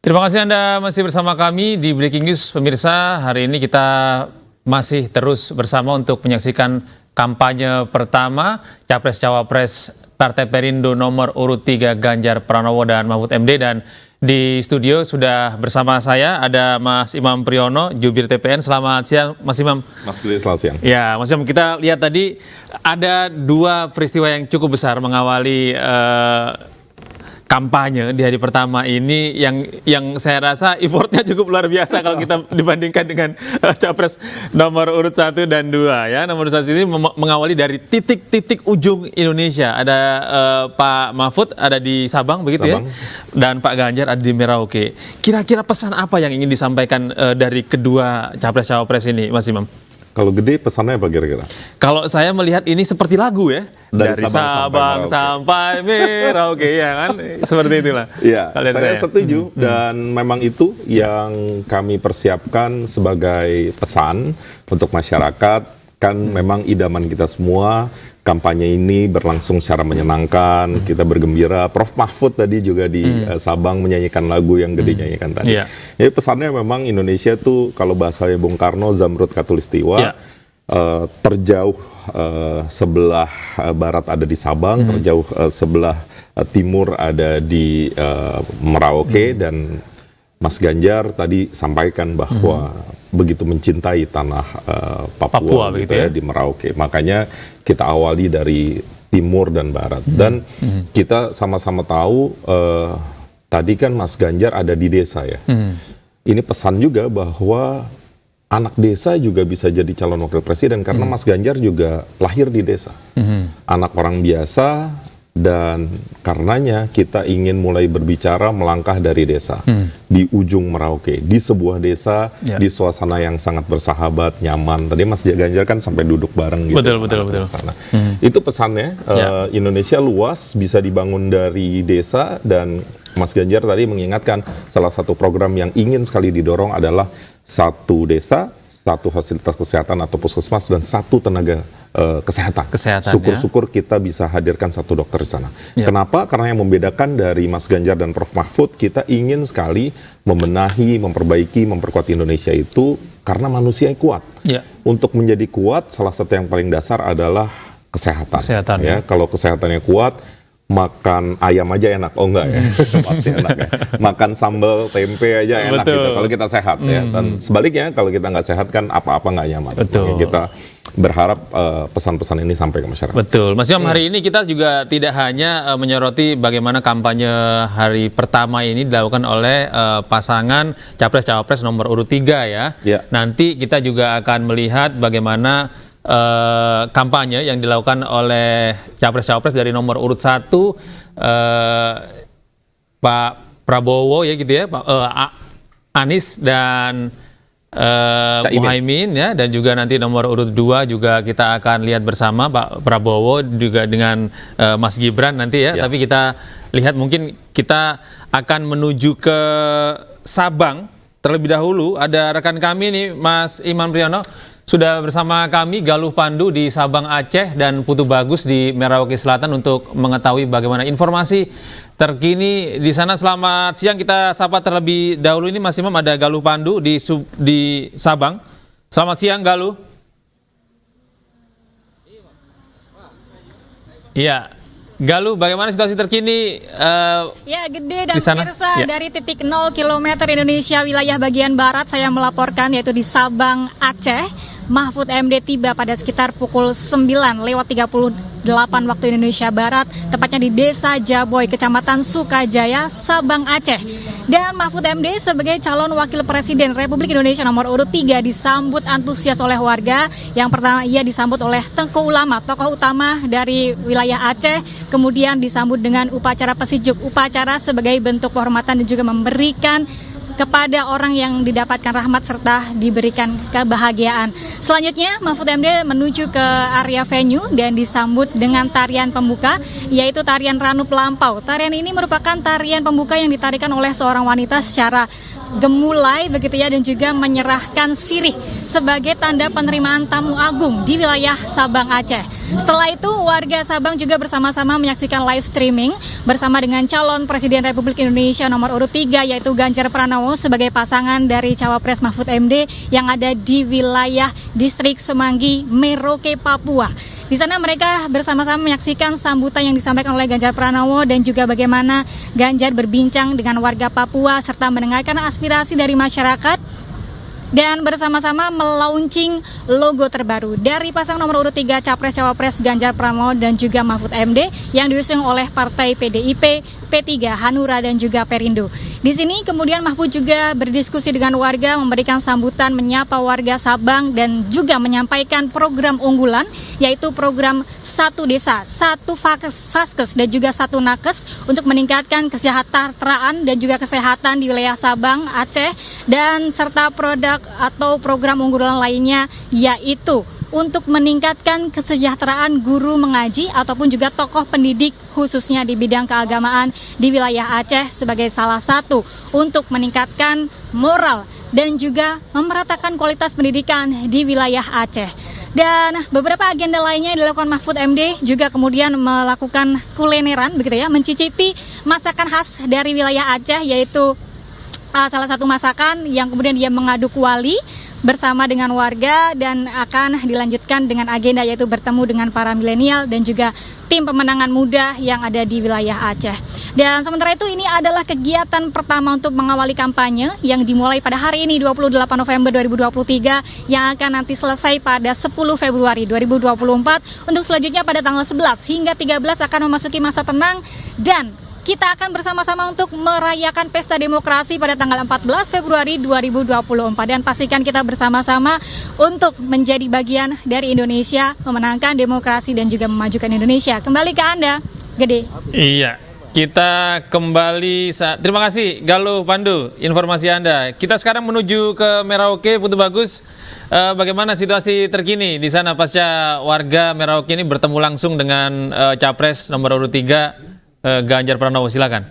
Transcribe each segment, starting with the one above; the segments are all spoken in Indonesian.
Terima kasih Anda masih bersama kami di Breaking News, pemirsa. Hari ini kita masih terus bersama untuk menyaksikan kampanye pertama Capres-Cawapres Partai Perindo nomor urut 3 Ganjar Pranowo dan Mahfud MD. Dan di studio sudah bersama saya ada Mas Imam Priyono, Jubir TPN. Selamat siang Mas Imam. Mas Gili, selamat siang. Ya Mas Imam, kita lihat tadi ada dua peristiwa yang cukup besar mengawali kampanye di hari pertama ini yang saya rasa effortnya cukup luar biasa kalau kita dibandingkan dengan Capres nomor urut 1 dan 2 ya. Nomor 1 ini mengawali dari titik-titik ujung Indonesia. Ada Pak Mahfud ada di Sabang begitu Sabang. Ya. Dan Pak Ganjar ada di Merauke. Kira-kira pesan apa yang ingin disampaikan dari kedua Capres-Cawapres ini, Mas Imam? Kalau gede pesannya apa kira-kira? Kalau saya melihat ini seperti lagu ya. Dari Sabang sampai Merauke, ya kan? Seperti itulah. Iya, saya setuju. Dan memang itu yang kami persiapkan sebagai pesan untuk masyarakat. Kan memang idaman kita semua. Kampanye ini berlangsung secara menyenangkan, kita bergembira. Prof. Mahfud tadi juga di Sabang menyanyikan lagu yang gede nyanyikan tadi. Yeah. Jadi pesannya memang Indonesia tuh kalau bahasanya Bung Karno, Zamrud Khatulistiwa, terjauh sebelah barat ada di Sabang, terjauh sebelah timur ada di Merauke, dan Mas Ganjar tadi sampaikan bahwa begitu mencintai tanah Papua gitu ya, di Merauke. Makanya kita awali dari timur dan barat. Dan kita sama-sama tahu tadi kan Mas Ganjar ada di desa ya. Ini pesan juga bahwa anak desa juga bisa jadi calon wakil presiden karena Mas Ganjar juga lahir di desa. Anak orang biasa. Dan karenanya kita ingin mulai berbicara melangkah dari desa, di ujung Merauke, di sebuah desa, di suasana yang sangat bersahabat, nyaman. Tadi Mas Ganjar kan sampai duduk bareng gitu. Betul. Itu pesannya, Indonesia luas, bisa dibangun dari desa, dan Mas Ganjar tadi mengingatkan salah satu program yang ingin sekali didorong adalah satu desa, satu fasilitas kesehatan atau puskesmas, dan satu tenaga kesehatan. Syukur-syukur kita bisa hadirkan satu dokter di sana. Kenapa? Karena yang membedakan dari Mas Ganjar dan Prof. Mahfud, kita ingin sekali membenahi, memperbaiki, memperkuat Indonesia itu karena manusia yang kuat. Untuk menjadi kuat, salah satu yang paling dasar adalah kesehatan. Ya. Kalau kesehatannya kuat, makan ayam aja enak, oh enggak ya, pasti enak ya. Makan sambal tempe aja enak gitu, kalau kita sehat ya. Dan sebaliknya kalau kita nggak sehat kan apa-apa nggak nyaman. Kita berharap pesan-pesan ini sampai ke masyarakat. Betul, Mas Imam, hari ini kita juga tidak hanya menyoroti bagaimana kampanye hari pertama ini dilakukan oleh pasangan Capres-Cawapres nomor urut 3 ya. Nanti kita juga akan melihat bagaimana kampanye yang dilakukan oleh Capres-Cawapres dari nomor urut 1 Pak Prabowo ya gitu ya, Pak Anies dan Muhaimin ya, dan juga nanti nomor urut 2 juga kita akan lihat bersama Pak Prabowo juga dengan Mas Gibran nanti ya. Tapi kita lihat mungkin kita akan menuju ke Sabang terlebih dahulu. Ada rekan kami nih, Mas Imam Priyono, sudah bersama kami Galuh Pandu di Sabang Aceh dan Putu Bagus di Merauke Selatan untuk mengetahui bagaimana informasi terkini di sana. Selamat siang, kita sapa terlebih dahulu ini Mas Imam, ada Galuh Pandu di Sabang. Selamat siang Galuh. Iya. Galuh, bagaimana situasi terkini ya Gede dan pemirsa dari titik 0 km Indonesia wilayah bagian barat saya melaporkan, yaitu di Sabang Aceh. Mahfud MD tiba pada sekitar pukul 9:38 waktu Indonesia Barat, tepatnya di Desa Jaboy, Kecamatan Sukajaya, Sabang Aceh. Dan Mahfud MD sebagai calon wakil presiden Republik Indonesia nomor urut 3 disambut antusias oleh warga. Yang pertama ia disambut oleh Tengku Ulama, tokoh utama dari wilayah Aceh, kemudian disambut dengan upacara pesijuk, upacara sebagai bentuk penghormatan dan juga memberikan kepada orang yang didapatkan rahmat serta diberikan kebahagiaan. Selanjutnya Mahfud MD menuju ke area venue dan disambut dengan tarian pembuka, yaitu tarian Ranu Pelampau. Tarian ini merupakan tarian pembuka yang ditarikan oleh seorang wanita secara gemulai begitu ya, dan juga menyerahkan sirih sebagai tanda penerimaan tamu agung di wilayah Sabang Aceh. Setelah itu warga Sabang juga bersama-sama menyaksikan live streaming bersama dengan calon Presiden Republik Indonesia nomor urut 3 yaitu Ganjar Pranowo sebagai pasangan dari Cawapres Mahfud MD yang ada di wilayah distrik Semanggi, Merauke, Papua. Di sana mereka bersama-sama menyaksikan sambutan yang disampaikan oleh Ganjar Pranowo dan juga bagaimana Ganjar berbincang dengan warga Papua serta mendengarkan aspirasi dari masyarakat dan bersama-sama melaunching logo terbaru dari pasangan nomor urut 3 Capres-Cawapres Ganjar Pranowo dan juga Mahfud MD yang diusung oleh Partai PDIP, P3, Hanura dan juga Perindo. Di sini kemudian Mahfud juga berdiskusi dengan warga, memberikan sambutan, menyapa warga Sabang dan juga menyampaikan program unggulan yaitu program 1 desa, 1 vaskes dan juga 1 nakes untuk meningkatkan kesejahteraan dan juga kesehatan di wilayah Sabang, Aceh dan serta produk atau program unggulan lainnya yaitu untuk meningkatkan kesejahteraan guru mengaji ataupun juga tokoh pendidik khususnya di bidang keagamaan di wilayah Aceh sebagai salah satu untuk meningkatkan moral dan juga memeratakan kualitas pendidikan di wilayah Aceh. Dan beberapa agenda lainnya yang dilakukan Mahfud MD juga kemudian melakukan kulineran begitu ya, mencicipi masakan khas dari wilayah Aceh yaitu salah satu masakan yang kemudian dia mengaduk kuali bersama dengan warga dan akan dilanjutkan dengan agenda yaitu bertemu dengan para milenial dan juga tim pemenangan muda yang ada di wilayah Aceh. Dan sementara itu ini adalah kegiatan pertama untuk mengawali kampanye yang dimulai pada hari ini 28 November 2023 yang akan nanti selesai pada 10 Februari 2024 untuk selanjutnya pada tanggal 11 hingga 13 akan memasuki masa tenang dan kita akan bersama-sama untuk merayakan pesta demokrasi pada tanggal 14 Februari 2024 dan pastikan kita bersama-sama untuk menjadi bagian dari Indonesia, memenangkan demokrasi dan juga memajukan Indonesia. Kembali ke Anda, Gede. Iya, kita kembali terima kasih Galuh Pandu informasi Anda. Kita sekarang menuju ke Merauke, Putu Bagus. Bagaimana situasi terkini di sana pasca warga Merauke ini bertemu langsung dengan Capres nomor urut 3 Ganjar Pranowo, silakan.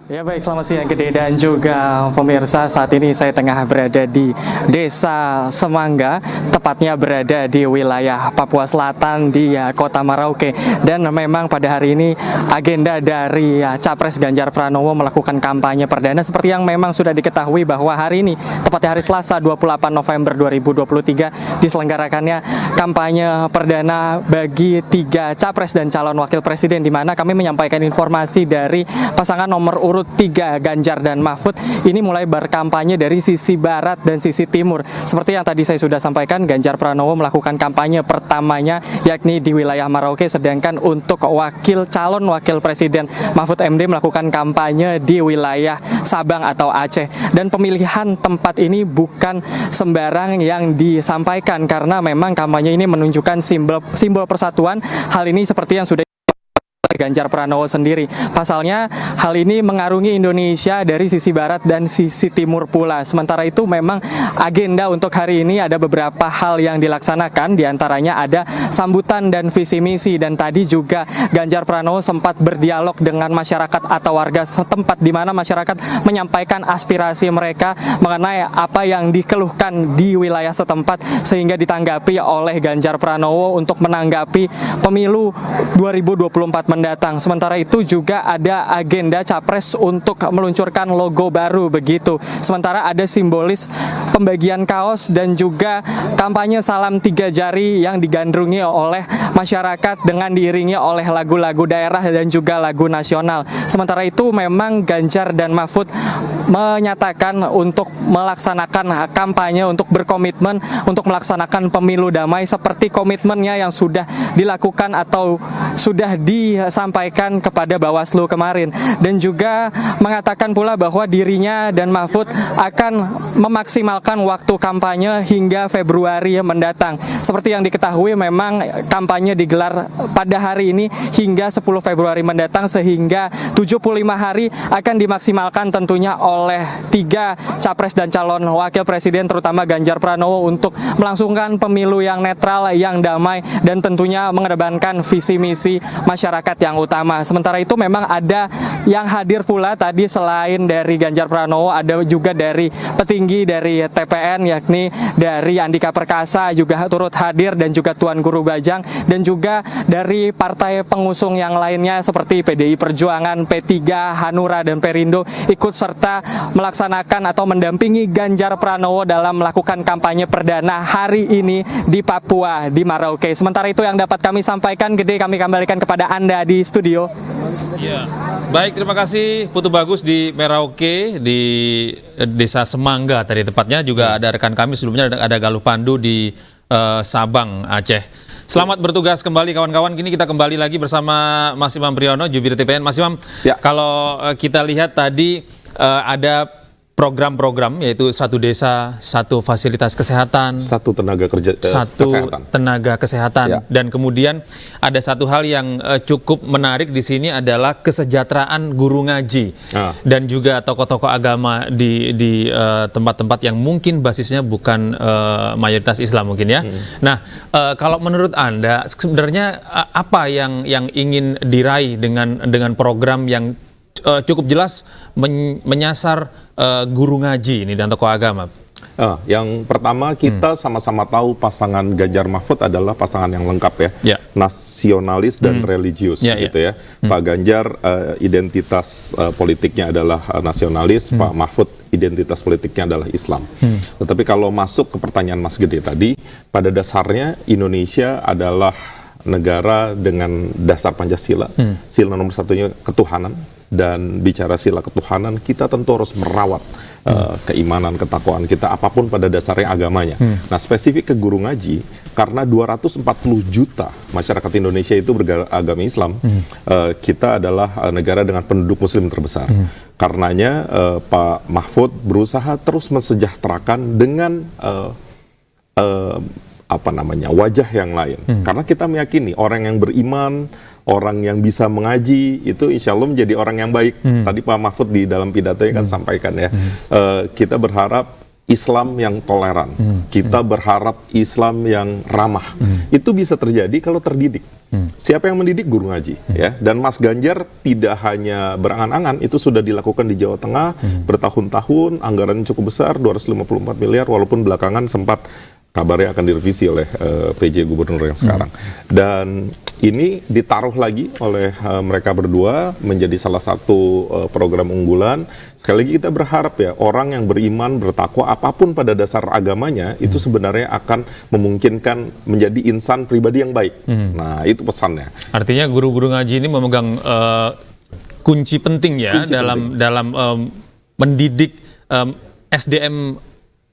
Ya baik, selamat siang Gede dan juga pemirsa. Saat ini saya tengah berada di Desa Semangga, tepatnya berada di wilayah Papua Selatan di Kota Merauke. Dan memang pada hari ini agenda dari Capres Ganjar Pranowo melakukan kampanye perdana seperti yang memang sudah diketahui bahwa hari ini, tepatnya hari Selasa 28 November 2023, diselenggarakannya kampanye perdana bagi 3 Capres dan calon Wakil Presiden, di mana kami menyampaikan informasi dari pasangan nomor urut 3 Ganjar dan Mahfud ini mulai berkampanye dari sisi barat dan sisi timur. Seperti yang tadi saya sudah sampaikan, Ganjar Pranowo melakukan kampanye pertamanya yakni di wilayah Merauke, sedangkan untuk calon wakil presiden Mahfud MD melakukan kampanye di wilayah Sabang atau Aceh. Dan pemilihan tempat ini bukan sembarang yang disampaikan karena memang kampanye ini menunjukkan simbol persatuan. Hal ini seperti yang sudah Ganjar Pranowo sendiri. Pasalnya hal ini mengarungi Indonesia dari sisi barat dan sisi timur pula. Sementara itu memang agenda untuk hari ini ada beberapa hal yang dilaksanakan, diantaranya ada sambutan dan visi misi, dan tadi juga Ganjar Pranowo sempat berdialog dengan masyarakat atau warga setempat di mana masyarakat menyampaikan aspirasi mereka mengenai apa yang dikeluhkan di wilayah setempat sehingga ditanggapi oleh Ganjar Pranowo untuk menanggapi pemilu 2024 mendatang. Sementara itu juga ada agenda Capres untuk meluncurkan logo baru begitu. Sementara ada simbolis pembagian kaos dan juga kampanye salam 3 jari yang digandrungi oleh masyarakat dengan diiringi oleh lagu-lagu daerah dan juga lagu nasional. Sementara itu memang Ganjar dan Mahfud menyatakan untuk melaksanakan kampanye, untuk berkomitmen untuk melaksanakan pemilu damai seperti komitmennya yang sudah dilakukan atau sudah disampaikan kepada Bawaslu kemarin, dan juga mengatakan pula bahwa dirinya dan Mahfud akan memaksimalkan memaksimalkan waktu kampanye hingga Februari mendatang. Seperti yang diketahui memang kampanye digelar pada hari ini hingga 10 Februari mendatang, sehingga 75 hari akan dimaksimalkan tentunya oleh 3 capres dan calon wakil presiden, terutama Ganjar Pranowo, untuk melangsungkan pemilu yang netral, yang damai, dan tentunya mengedepankan visi misi masyarakat yang utama. Sementara itu memang ada yang hadir pula tadi selain dari Ganjar Pranowo, ada juga dari petinggi dari TPN, yakni dari Andika Perkasa juga turut hadir, dan juga Tuan Guru Bajang, dan juga dari partai pengusung yang lainnya seperti PDI Perjuangan, P3, Hanura, dan Perindo ikut serta melaksanakan atau mendampingi Ganjar Pranowo dalam melakukan kampanye perdana hari ini di Papua, di Merauke. Sementara itu yang dapat kami sampaikan, Gede, kami kembalikan kepada Anda di studio. Ya. Baik, terima kasih Putu Bagus di Merauke, di Desa Semangga tadi tepatnya. Juga ada rekan kami sebelumnya, ada Galuh Pandu di Sabang, Aceh. Selamat bertugas kembali kawan-kawan. Kini kita kembali lagi bersama Mas Imam Priyono, jubir TPN. Mas Imam, ya, kalau kita lihat tadi ada program-program, yaitu satu desa, satu fasilitas kesehatan, satu tenaga kerja, tenaga kesehatan, ya. Dan kemudian ada satu hal yang cukup menarik di sini adalah kesejahteraan guru ngaji, dan juga tokoh-tokoh agama di tempat-tempat yang mungkin basisnya bukan mayoritas Islam mungkin ya. Nah, kalau menurut Anda sebenarnya apa yang ingin diraih dengan program yang cukup jelas menyasar guru ngaji ini dan tokoh agama? Yang pertama, kita sama-sama tahu pasangan Ganjar Mahfud adalah pasangan yang lengkap ya, nasionalis dan religius gitu ya. Pak Ganjar identitas politiknya adalah nasionalis, Pak Mahfud identitas politiknya adalah Islam. Tetapi kalau masuk ke pertanyaan Mas Gede tadi, pada dasarnya Indonesia adalah negara dengan dasar Pancasila, sila nomor satunya ketuhanan. Dan bicara sila ketuhanan, kita tentu harus merawat keimanan, ketakwaan kita, apapun pada dasarnya agamanya. Nah, spesifik ke guru ngaji, karena 240 juta masyarakat Indonesia itu beragama Islam, kita adalah negara dengan penduduk muslim terbesar. Karenanya Pak Mahfud berusaha terus mensejahterakan dengan wajah yang lain. Karena kita meyakini orang yang beriman, orang yang bisa mengaji itu insya Allah menjadi orang yang baik. Tadi Pak Mahfud di dalam pidatonya kan sampaikan ya, kita berharap Islam yang toleran, kita berharap Islam yang ramah. Itu bisa terjadi kalau terdidik. Siapa yang mendidik? Guru ngaji ya. Dan Mas Ganjar tidak hanya berangan-angan, itu sudah dilakukan di Jawa Tengah bertahun-tahun, anggarannya cukup besar, 254 miliar, walaupun belakangan sempat kabarnya akan direvisi oleh PJ Gubernur yang sekarang. Dan ini ditaruh lagi oleh mereka berdua menjadi salah satu program unggulan. Sekali lagi kita berharap ya, orang yang beriman, bertakwa, apapun pada dasar agamanya, itu sebenarnya akan memungkinkan menjadi insan pribadi yang baik. Nah, itu pesannya. Artinya guru-guru ngaji ini memegang kunci penting ya, dalam mendidik SDM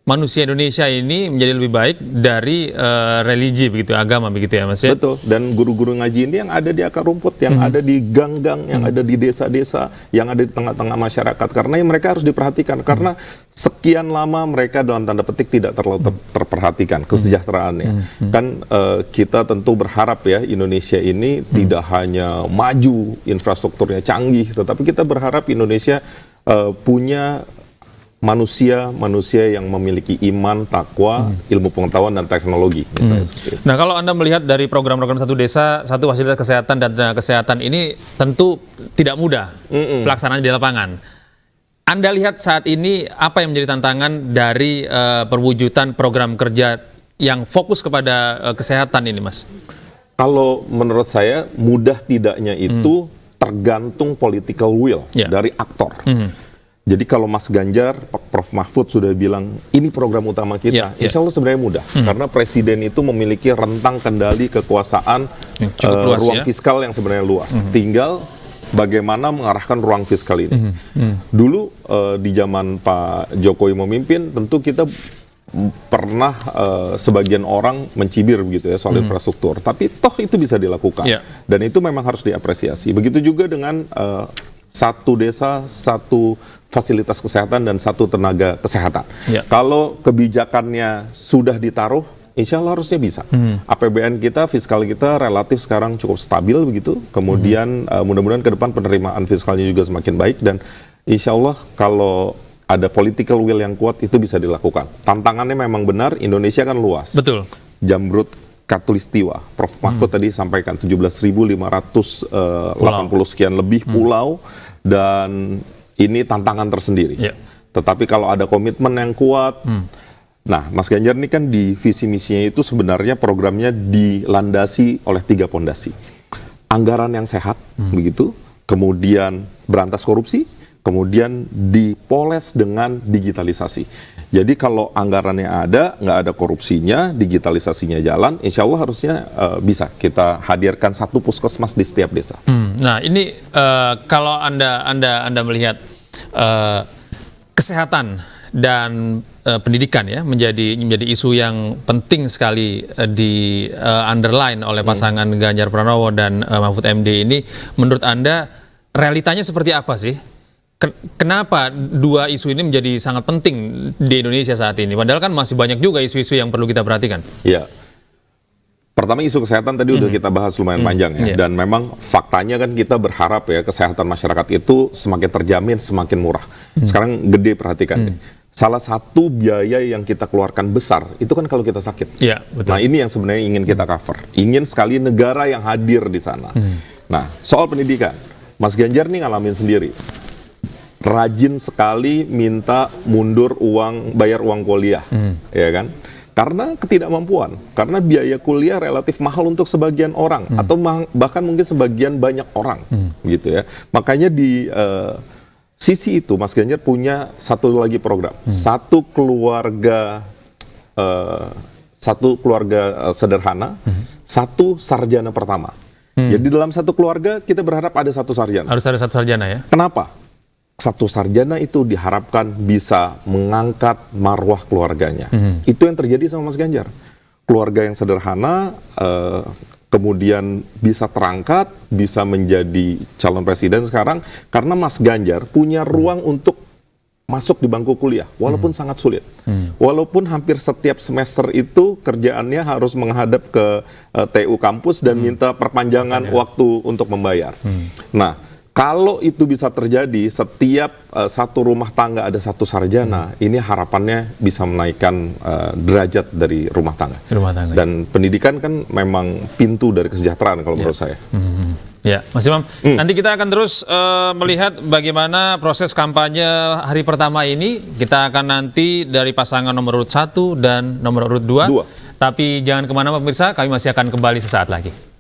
manusia Indonesia ini menjadi lebih baik dari religi begitu, agama begitu ya Mas ya? Betul, dan guru-guru ngaji ini yang ada di akar rumput, yang ada di gang-gang, yang ada di desa-desa, yang ada di tengah-tengah masyarakat, karena mereka harus diperhatikan, karena sekian lama mereka dalam tanda petik tidak terlalu terperhatikan kesejahteraannya. Kan kita tentu berharap ya, Indonesia ini tidak hanya maju, infrastrukturnya canggih, tetapi kita berharap Indonesia punya manusia yang memiliki iman, takwa, ilmu pengetahuan, dan teknologi, misalnya seperti itu. Nah, kalau Anda melihat dari program-program satu desa, satu fasilitas kesehatan dan tenaga kesehatan ini tentu tidak mudah pelaksanaannya di lapangan. Anda lihat saat ini apa yang menjadi tantangan dari perwujudan program kerja yang fokus kepada kesehatan ini, Mas? Kalau menurut saya, mudah tidaknya itu tergantung political will dari aktor. Jadi kalau Mas Ganjar, Prof. Mahfud sudah bilang ini program utama kita, insya Allah sebenarnya mudah. Karena Presiden itu memiliki rentang kendali kekuasaan ruang fiskal yang sebenarnya luas. Tinggal bagaimana mengarahkan ruang fiskal ini. Dulu di zaman Pak Jokowi memimpin, tentu kita pernah sebagian orang mencibir begitu ya soal infrastruktur. Tapi toh itu bisa dilakukan. Dan itu memang harus diapresiasi. Begitu juga dengan satu desa, satu fasilitas kesehatan dan satu tenaga kesehatan. Ya. Kalau kebijakannya sudah ditaruh, insya Allah harusnya bisa. APBN kita, fiskal kita relatif sekarang cukup stabil begitu. Kemudian mudah-mudahan ke depan penerimaan fiskalnya juga semakin baik dan insya Allah kalau ada political will yang kuat itu bisa dilakukan. Tantangannya memang benar, Indonesia kan luas. Betul. Jamrut Katulistiwa, Prof. Mahfud tadi sampaikan 17.580 sekian lebih pulau dan ini tantangan tersendiri. Ya. Tetapi kalau ada komitmen yang kuat, nah Mas Ganjar ini kan di visi misinya itu sebenarnya programnya dilandasi oleh 3 pondasi. Anggaran yang sehat, begitu, kemudian berantas korupsi, kemudian dipoles dengan digitalisasi. Jadi kalau anggarannya ada, nggak ada korupsinya, digitalisasinya jalan, insya Allah harusnya bisa kita hadirkan satu puskesmas di setiap desa. Nah ini kalau anda melihat kesehatan dan pendidikan ya menjadi isu yang penting sekali di underline oleh pasangan Ganjar Pranowo dan Mahfud MD ini, menurut Anda realitanya seperti apa sih? Kenapa 2 isu ini menjadi sangat penting di Indonesia saat ini? Padahal kan masih banyak juga isu-isu yang perlu kita perhatikan. Ya. Pertama isu kesehatan tadi udah kita bahas lumayan panjang ya. Dan memang faktanya kan kita berharap ya kesehatan masyarakat itu semakin terjamin, semakin murah. Sekarang gede perhatikan deh. Salah satu biaya yang kita keluarkan besar itu kan kalau kita sakit. Ya, betul. Nah ini yang sebenarnya ingin kita cover. Ingin sekali negara yang hadir di sana. Nah soal pendidikan, Mas Ganjar nih ngalamin sendiri. Rajin sekali minta mundur bayar uang kuliah, ya kan? Karena ketidakmampuan, karena biaya kuliah relatif mahal untuk sebagian orang atau bahkan mungkin sebagian banyak orang, gitu ya. Makanya di sisi itu Mas Ganjar punya satu lagi program, satu keluarga sederhana, satu sarjana pertama. Jadi dalam satu keluarga kita berharap ada satu sarjana. Harus ada satu sarjana ya? Kenapa? Satu sarjana itu diharapkan bisa mengangkat marwah keluarganya. Itu yang terjadi sama Mas Ganjar. Keluarga yang sederhana, kemudian bisa terangkat, bisa menjadi calon presiden sekarang, karena Mas Ganjar punya ruang untuk masuk di bangku kuliah, walaupun sangat sulit. Walaupun hampir setiap semester itu kerjaannya harus menghadap ke TU kampus dan minta perpanjangan waktu untuk membayar. Nah, kalau itu bisa terjadi, setiap satu rumah tangga ada satu sarjana, ini harapannya bisa menaikkan derajat dari rumah tangga. Dan pendidikan kan memang pintu dari kesejahteraan kalau menurut saya. Ya, Mas Imam, nanti kita akan terus melihat bagaimana proses kampanye hari pertama ini. Kita akan nanti dari pasangan nomor urut 1 dan nomor urut 2. Tapi jangan kemana-mana pemirsa, kami masih akan kembali sesaat lagi.